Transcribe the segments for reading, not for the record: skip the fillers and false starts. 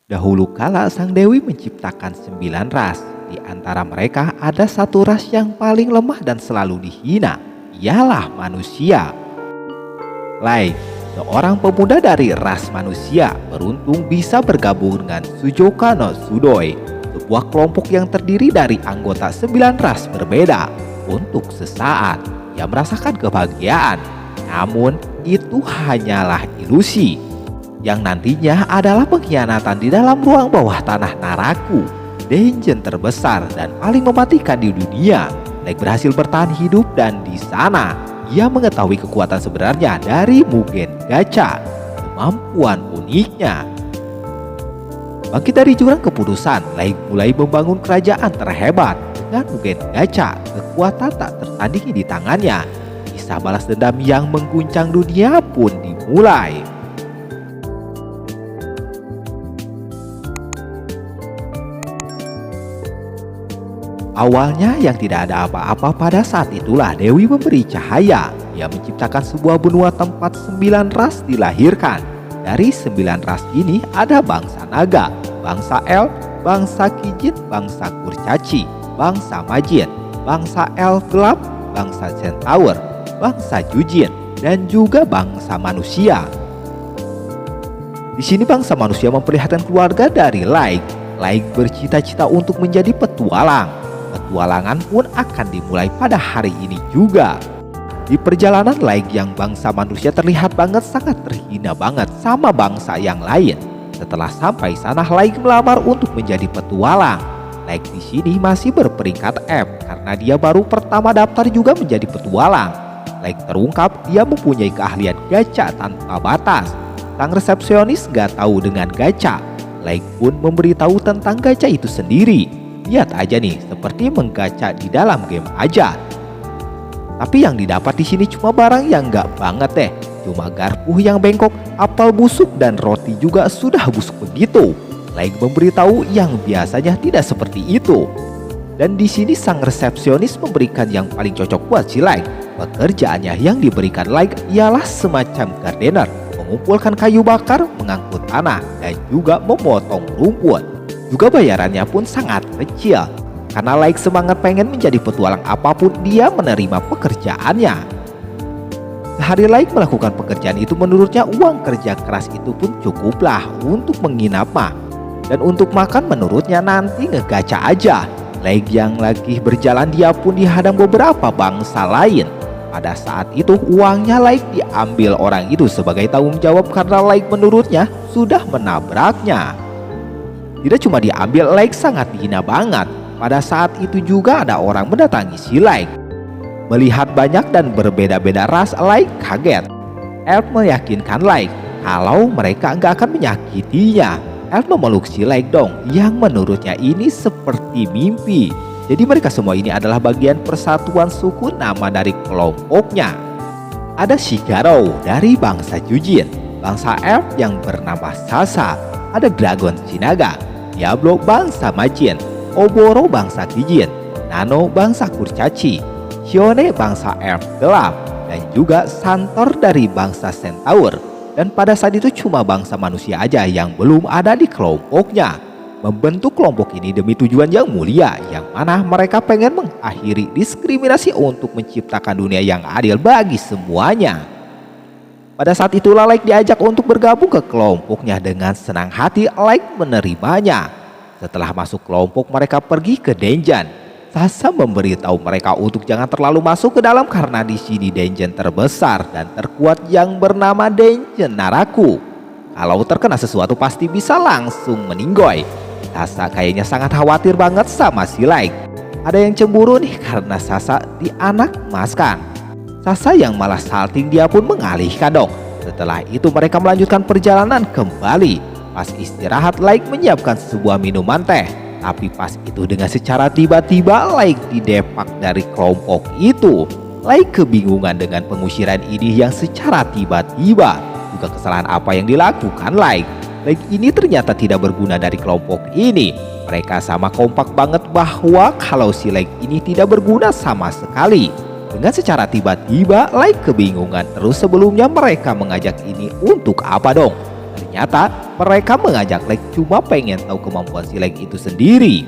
Dahulu kala sang dewi menciptakan 9 ras. Di antara mereka ada satu ras yang paling lemah dan selalu dihina. Ialah manusia. Lai, seorang pemuda dari ras manusia, beruntung bisa bergabung dengan Sujoka no Sudoi, sebuah kelompok yang terdiri dari anggota 9 ras berbeda. Untuk sesaat, ia merasakan kebahagiaan. Namun, itu hanyalah ilusi. Yang nantinya adalah pengkhianatan di dalam ruang bawah tanah Naraku, dungeon terbesar dan paling mematikan di dunia. Like berhasil bertahan hidup dan di sana ia mengetahui kekuatan sebenarnya dari Mugen Gacha, kemampuan uniknya. Bangkit dari jurang keputusan, Like mulai membangun kerajaan terhebat dengan Mugen Gacha, kekuatan tak tertandingi di tangannya. Kisah balas dendam yang mengguncang dunia pun dimulai. Awalnya yang tidak ada apa-apa, pada saat itulah Dewi memberi cahaya. Ia menciptakan sebuah benua tempat 9 ras dilahirkan. Dari 9 ras ini ada bangsa naga, bangsa elf, bangsa kijin, bangsa kurcaci, bangsa majin, bangsa elf gelap, bangsa centaur, bangsa jujin, dan juga bangsa manusia. Di sini bangsa manusia memperlihatkan keluarga dari Like. Like bercita-cita untuk menjadi petualang. Petualangan pun akan dimulai pada hari ini juga. Di perjalanan Like yang bangsa manusia terlihat banget sangat terhina banget sama bangsa yang lain. Setelah sampai sana, Like melamar untuk menjadi petualang. Like di sini masih berperingkat F karena dia baru pertama daftar juga menjadi petualang. Like terungkap dia mempunyai keahlian gacha tanpa batas. Sang resepsionis gak tahu dengan gacha. Like pun memberitahu tentang gacha itu sendiri. Lihat aja nih, seperti menggacha di dalam game aja. Tapi yang didapat di sini cuma barang yang nggak banget deh. Cuma garpu yang bengkok, apel busuk, dan roti juga sudah busuk begitu. Like memberitahu yang biasanya tidak seperti itu. Dan di sini sang resepsionis memberikan yang paling cocok buat si Like. Pekerjaannya yang diberikan Like ialah semacam gardener, mengumpulkan kayu bakar, mengangkut tanah, dan juga memotong rumput. Juga bayarannya pun sangat kecil. Karena Like semangat pengen menjadi petualang apapun, dia menerima pekerjaannya. Sehari Like melakukan pekerjaan itu, menurutnya uang kerja keras itu pun cukuplah untuk menginap mah. Dan untuk makan menurutnya nanti ngegacha aja. Like yang lagi berjalan, dia pun dihadang beberapa bangsa lain. Pada saat itu uangnya Like diambil orang itu sebagai tanggung jawab karena Like menurutnya sudah menabraknya. Tidak cuma diambil, Like sangat dihina banget. Pada saat itu juga ada orang mendatangi si Like. Melihat banyak dan berbeda-beda ras, Like kaget. Elf meyakinkan Like kalau mereka nggak akan menyakitinya. Elf memeluk si Like dong, yang menurutnya ini seperti mimpi. Jadi mereka semua ini adalah bagian persatuan suku nama dari kelompoknya. Ada Shigarou dari bangsa Jujin, bangsa elf yang bernama Sasa. Ada Dragon Sinaga, Diablo bangsa Majin, Oboro bangsa Kijin, Nano bangsa Kurcaci, Shione bangsa elf gelap, dan juga Santor dari bangsa Centaur. Dan pada saat itu cuma bangsa manusia aja yang belum ada di kelompoknya. Membentuk kelompok ini demi tujuan yang mulia, yang mana mereka pengen mengakhiri diskriminasi untuk menciptakan dunia yang adil bagi semuanya. Pada saat itulah Like diajak untuk bergabung ke kelompoknya. Dengan senang hati Like menerimanya. Setelah masuk kelompok, mereka pergi ke dungeon. Sasa memberitahu mereka untuk jangan terlalu masuk ke dalam karena di sini dungeon terbesar dan terkuat yang bernama Dungeon Naraku. Kalau terkena sesuatu pasti bisa langsung meninggoy. Sasa kayaknya sangat khawatir banget sama si Like. Ada yang cemburu nih karena Sasa dianak emaskan. Sasa yang malah salting dia pun mengalihkan dong. Setelah itu mereka melanjutkan perjalanan kembali. Pas istirahat, Like menyiapkan sebuah minuman teh. Tapi pas itu dengan secara tiba-tiba Like didepak dari kelompok itu. Like kebingungan dengan pengusiran ini yang secara tiba-tiba. Juga kesalahan apa yang dilakukan Like. Like ini ternyata tidak berguna dari kelompok ini. Mereka sama kompak banget bahwa kalau si Like ini tidak berguna sama sekali. Dengan secara tiba-tiba Like kebingungan terus, sebelumnya mereka mengajak ini untuk apa dong? Ternyata mereka mengajak Lake cuma pengen tahu kemampuan si Lake itu sendiri.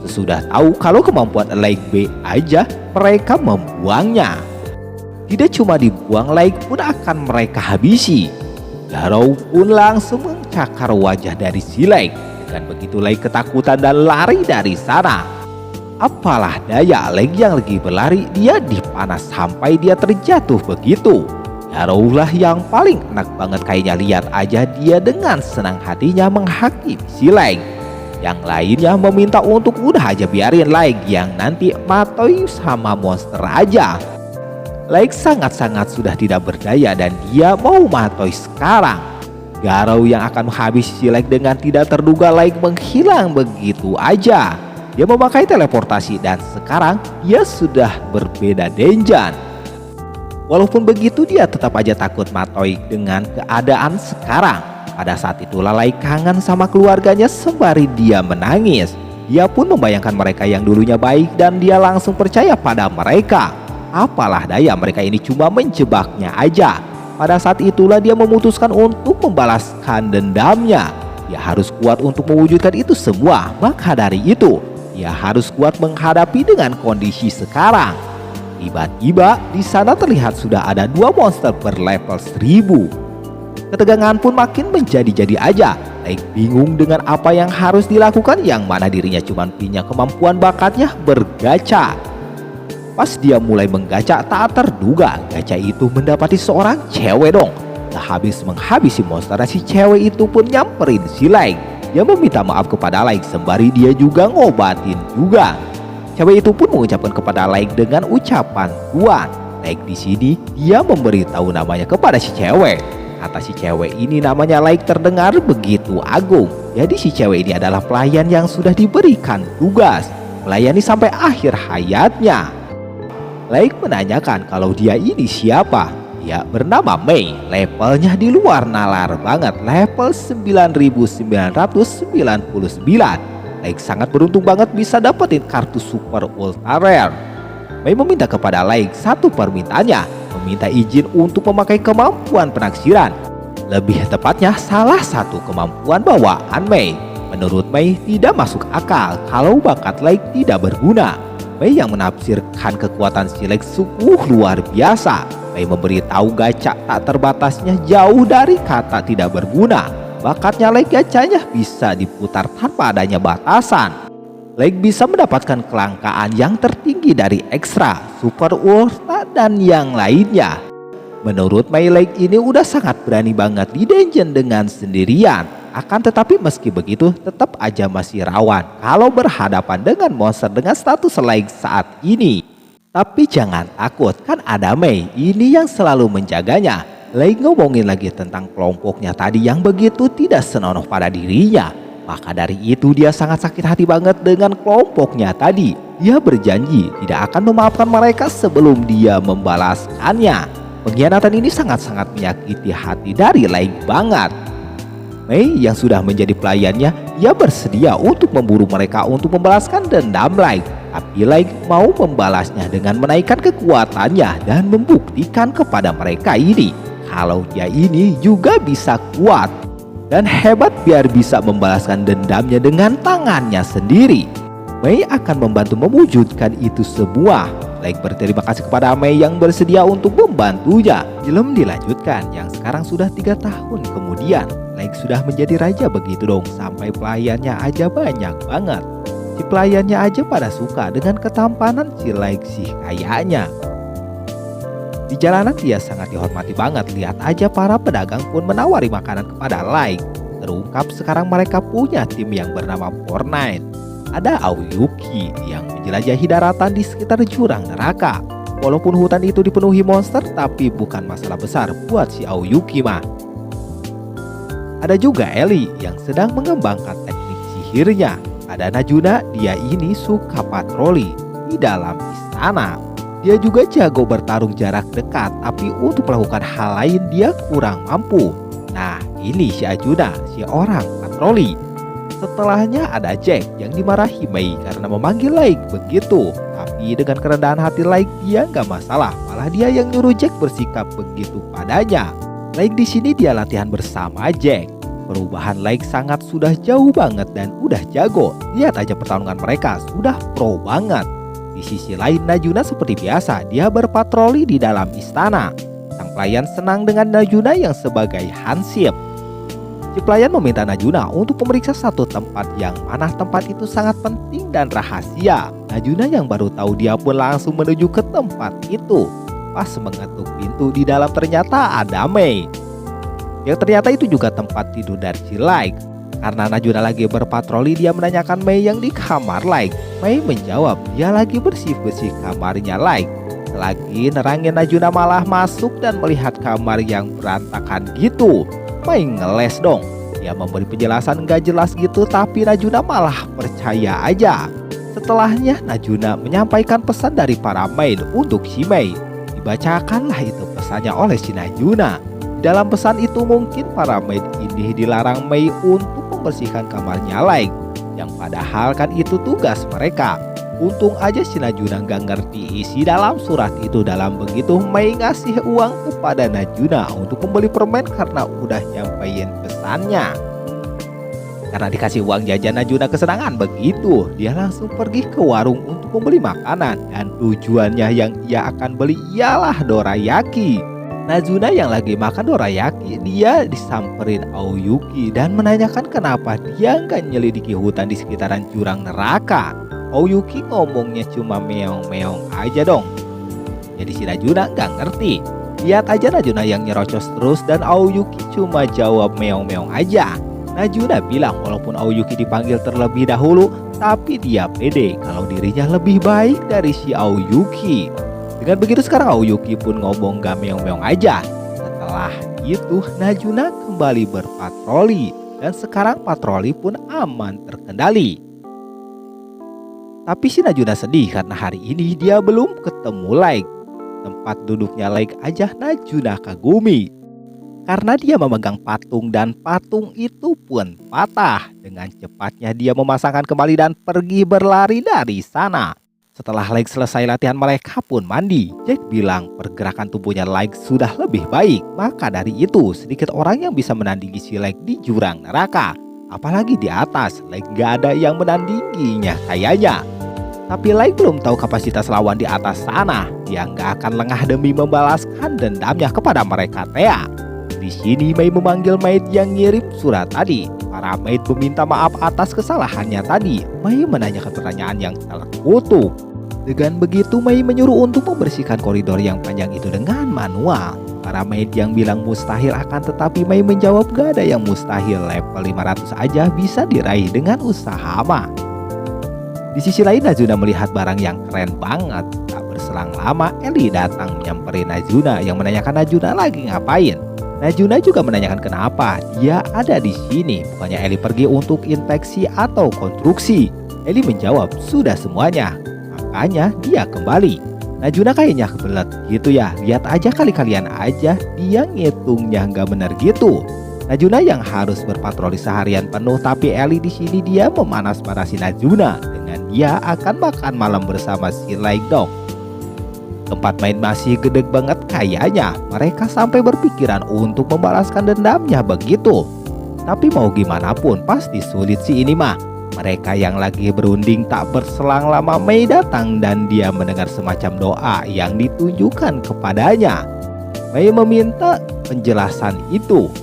Sesudah tahu kalau kemampuan Lake B aja, mereka membuangnya. Tidak cuma dibuang, Lake pun akan mereka habisi. Garou pun langsung mencakar wajah dari si Lake. Dengan begitu Lake ketakutan dan lari dari sana. Apalah daya, Lake yang lagi berlari dia dipanas sampai dia terjatuh begitu. Garou lah yang paling enak banget kayaknya, lihat aja dia dengan senang hatinya menghakimi si Lake. Yang lainnya meminta untuk udah aja biarin Lake yang nanti matoi sama monster aja. Lake sangat-sangat sudah tidak berdaya dan dia mau matoi sekarang. Garou yang akan menghabisi si Lake dengan tidak terduga, Lake menghilang begitu aja. Dia memakai teleportasi dan sekarang dia sudah berbeda dungeon. Walaupun begitu dia tetap aja takut matoi dengan keadaan sekarang. Pada saat itulah Lake kangen sama keluarganya sembari dia menangis. Dia pun membayangkan mereka yang dulunya baik dan dia langsung percaya pada mereka. Apalah daya, mereka ini cuma menjebaknya aja. Pada saat itulah dia memutuskan untuk membalaskan dendamnya. Dia harus kuat untuk mewujudkan itu semua. Maka dari itu, dia harus kuat menghadapi dengan kondisi sekarang. Tiba-tiba di sana terlihat sudah ada 2 monster berlevel 1000. Ketegangan pun makin menjadi-jadi aja. Lake bingung dengan apa yang harus dilakukan, yang mana dirinya cuma punya kemampuan bakatnya bergacha. Pas dia mulai menggacha, tak terduga gacha itu mendapati seorang cewek dong. Nah, habis menghabisi monster, si cewek itu pun nyamperin si Lake. Dia meminta maaf kepada Lake sembari dia juga ngobatin juga. Cewek itu pun mengucapkan kepada Lake dengan ucapan Tuan. Lake di sini dia memberitahu namanya kepada si cewek. Kata si cewek ini namanya Lake terdengar begitu agung. Jadi si cewek ini adalah pelayan yang sudah diberikan tugas melayani sampai akhir hayatnya. Lake menanyakan kalau dia ini siapa. Dia bernama Mei, levelnya di luar nalar banget, level 9999. Lake sangat beruntung banget bisa dapetin kartu super ultra rare. Mei meminta kepada Lake satu permintaannya, meminta izin untuk memakai kemampuan penaksiran. Lebih tepatnya salah satu kemampuan bawaan Mei. Menurut Mei tidak masuk akal kalau bakat Lake tidak berguna. Mei yang menafsirkan kekuatan si Lake sungguh luar biasa. Mei memberitahu gacha tak terbatasnya jauh dari kata tidak berguna. Bakatnya Lake gacanya bisa diputar tanpa adanya batasan. Lake bisa mendapatkan kelangkaan yang tertinggi dari ekstra, super ultra dan yang lainnya. Menurut Mei, Lake ini udah sangat berani banget di dungeon dengan sendirian. Akan tetapi meski begitu tetap aja masih rawan kalau berhadapan dengan monster dengan status Lake saat ini. Tapi jangan takut, kan ada Mei ini yang selalu menjaganya. Lake ngomongin lagi tentang kelompoknya tadi yang begitu tidak senonoh pada dirinya. Maka dari itu dia sangat sakit hati banget dengan kelompoknya tadi. Dia berjanji tidak akan memaafkan mereka sebelum dia membalaskannya. Pengkhianatan ini sangat-sangat menyakiti hati dari Lake banget. Mei yang sudah menjadi pelayannya, ia bersedia untuk memburu mereka untuk membalaskan dendam Lake. Tapi Lake mau membalasnya dengan menaikkan kekuatannya dan membuktikan kepada mereka ini kalau dia ini juga bisa kuat dan hebat biar bisa membalaskan dendamnya dengan tangannya sendiri. Mei akan membantu mewujudkan itu semua. Lake berterima kasih kepada Mei yang bersedia untuk membantunya. Film dilanjutkan yang sekarang sudah 3 tahun kemudian. Lake sudah menjadi raja begitu dong, sampai pelayannya aja banyak banget. Si pelayannya aja pada suka dengan ketampanan si Lake sih kayaknya. Di jalanan dia sangat dihormati banget, lihat aja para pedagang pun menawari makanan kepada Lake. Terungkap sekarang mereka punya tim yang bernama Fortnite. Ada Aoyuki yang menjelajahi daratan di sekitar jurang neraka. Walaupun hutan itu dipenuhi monster, tapi bukan masalah besar buat si Aoyuki mah. Ada juga Ellie yang sedang mengembangkan teknik sihirnya. Ada Najuna, dia ini suka patroli di dalam istana. Dia juga jago bertarung jarak dekat, tapi untuk melakukan hal lain dia kurang mampu. Nah, ini si Arjuna, si orang patroli. Setelahnya ada Jack yang dimarahi Mei karena memanggil Lake begitu. Tapi dengan kerendahan hati Lake dia nggak masalah, malah dia yang nyuruh Jack bersikap begitu padanya. Lake di sini dia latihan bersama Jack. perubahan Like sangat sudah jauh banget dan udah jago. Lihat aja pertarungan mereka sudah pro banget. Di sisi lain Najuna seperti biasa, dia berpatroli di dalam istana. Sang pelayan senang dengan Najuna yang sebagai hansip. Si pelayan meminta Najuna untuk memeriksa satu tempat yang mana tempat itu sangat penting dan rahasia. Najuna yang baru tahu dia pun langsung menuju ke tempat itu. Pas mengetuk pintu, di dalam ternyata ada Mei. Yang ternyata itu juga tempat tidur dari si Like. Karena Najuna lagi berpatroli, dia menanyakan Mei yang di kamar Like. Mei menjawab dia lagi bersih-bersih kamarnya Like. Selagi nerangin, Najuna malah masuk dan melihat kamar yang berantakan gitu. Mei ngeles dong. Dia memberi penjelasan gak jelas gitu, tapi Najuna malah percaya aja. Setelahnya Najuna menyampaikan pesan dari para maid untuk si Mei. Dibacakanlah itu pesannya oleh si Najuna. Di dalam pesan itu mungkin para maid ini dilarang Mei untuk membersihkan kamarnya Like, yang padahal kan itu tugas mereka. Untung aja si Najuna gak ngerti isi dalam surat itu. Dalam begitu Mei ngasih uang kepada Najuna untuk membeli permen karena udah nyampein pesannya. Karena dikasih uang jajan, Najuna kesenangan begitu. Dia langsung pergi ke warung untuk membeli makanan. Dan tujuannya yang ia akan beli ialah dorayaki. Najuna yang lagi makan dorayaki, dia disamperin Aoyuki dan menanyakan kenapa dia nggak nyelidiki hutan di sekitaran jurang neraka. Aoyuki ngomongnya cuma meong-meong aja dong. Jadi si Najuna nggak ngerti. Lihat aja Najuna yang nyerocos terus dan Aoyuki cuma jawab meong-meong aja. Najuna bilang walaupun Aoyuki dipanggil terlebih dahulu, tapi dia pede kalau dirinya lebih baik dari si Aoyuki. Dengan begitu sekarang Aoyuki pun ngomong gak meong-meong aja. Setelah itu Najuna kembali berpatroli dan sekarang patroli pun aman terkendali. Tapi si Najuna sedih karena hari ini dia belum ketemu Like. Tempat duduknya Like aja Najuna kagumi. Karena dia memegang patung dan patung itu pun patah. Dengan cepatnya dia memasangkan kembali dan pergi berlari dari sana. Setelah Like selesai latihan, mereka pun mandi. Jack bilang pergerakan tubuhnya Like sudah lebih baik. Maka dari itu sedikit orang yang bisa menandingi si Like di jurang neraka. Apalagi di atas, Like gak ada yang menandinginya kayaknya. Tapi Like belum tahu kapasitas lawan di atas sana. Dia gak akan lengah demi membalaskan dendamnya kepada mereka Thea. Di sini Mei memanggil maid yang ngirim surat tadi. Para maid meminta maaf atas kesalahannya tadi. Mei menanyakan pertanyaan yang terkutuk. Dengan begitu Mei menyuruh untuk membersihkan koridor yang panjang itu dengan manual. Para maid yang bilang mustahil akan tetapi Mei menjawab gak ada yang mustahil. Level 500 aja bisa diraih dengan usaha mah. Di sisi lain Najuna melihat barang yang keren banget. Tak berselang lama Ellie datang menyamperin Najuna yang menanyakan Najuna lagi ngapain. Najuna juga menanyakan kenapa dia ada di sini. Bukannya Ellie pergi untuk inspeksi atau konstruksi. Ellie menjawab sudah semuanya. Makanya dia kembali. Najuna kayaknya kebelet gitu ya. Lihat aja kali kalian aja dia ngitungnya nggak bener gitu. Najuna yang harus berpatroli seharian penuh, tapi Ellie di sini dia memanas-manasi Najuna dengan dia akan makan malam bersama si Like dong. Tempat main masih gede banget kayaknya. Mereka sampai berpikiran untuk membalaskan dendamnya begitu. Tapi mau gimana pun pasti sulit sih ini mah. Mereka yang lagi berunding tak berselang lama Mei datang dan dia mendengar semacam doa yang ditunjukkan kepadanya. Mei meminta penjelasan itu.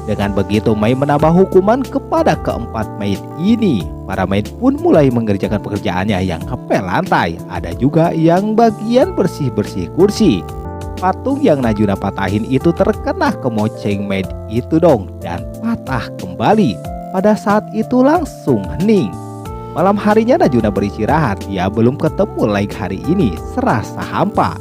Dengan begitu Mei menambah hukuman kepada keempat maid ini. Para maid pun mulai mengerjakan pekerjaannya yang ngepel lantai. Ada juga yang bagian bersih-bersih kursi. Patung yang Najuna patahin itu terkena kemoceng maid itu dong dan patah kembali. Pada saat itu langsung hening. Malam harinya Najuna beristirahat. Dia belum ketemu Like hari ini, serasa hampa.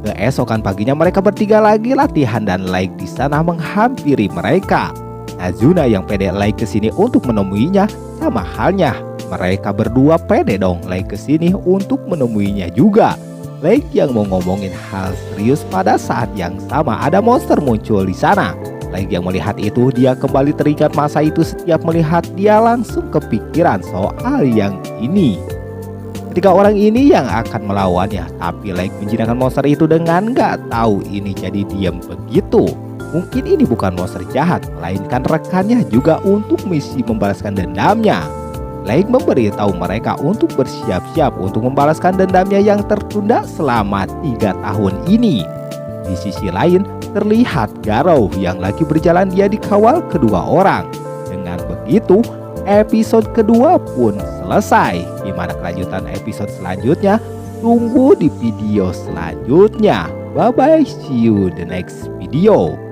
Keesokan paginya mereka bertiga lagi latihan dan Like di sana menghampiri mereka. Najuna yang pede Like kesini untuk menemuinya, sama halnya mereka berdua pede dong Like kesini untuk menemuinya juga. Like yang mau ngomongin hal serius pada saat yang sama ada monster muncul di sana. Like yang melihat itu dia kembali teringat masa itu, setiap melihat dia langsung kepikiran soal yang ini. Ketiga orang ini yang akan melawannya, tapi Like menjinakkan monster itu dengan gak tahu ini jadi diam begitu. Mungkin ini bukan monster jahat, melainkan rekannya juga untuk misi membalaskan dendamnya. Lake memberitahu mereka untuk bersiap-siap untuk membalaskan dendamnya yang tertunda selama 3 tahun ini. Di sisi lain, terlihat Garou yang lagi berjalan, dia dikawal kedua orang. Dengan begitu, episode kedua pun selesai. Gimana kelanjutan episode selanjutnya? Tunggu di video selanjutnya. Bye bye, see you the next video.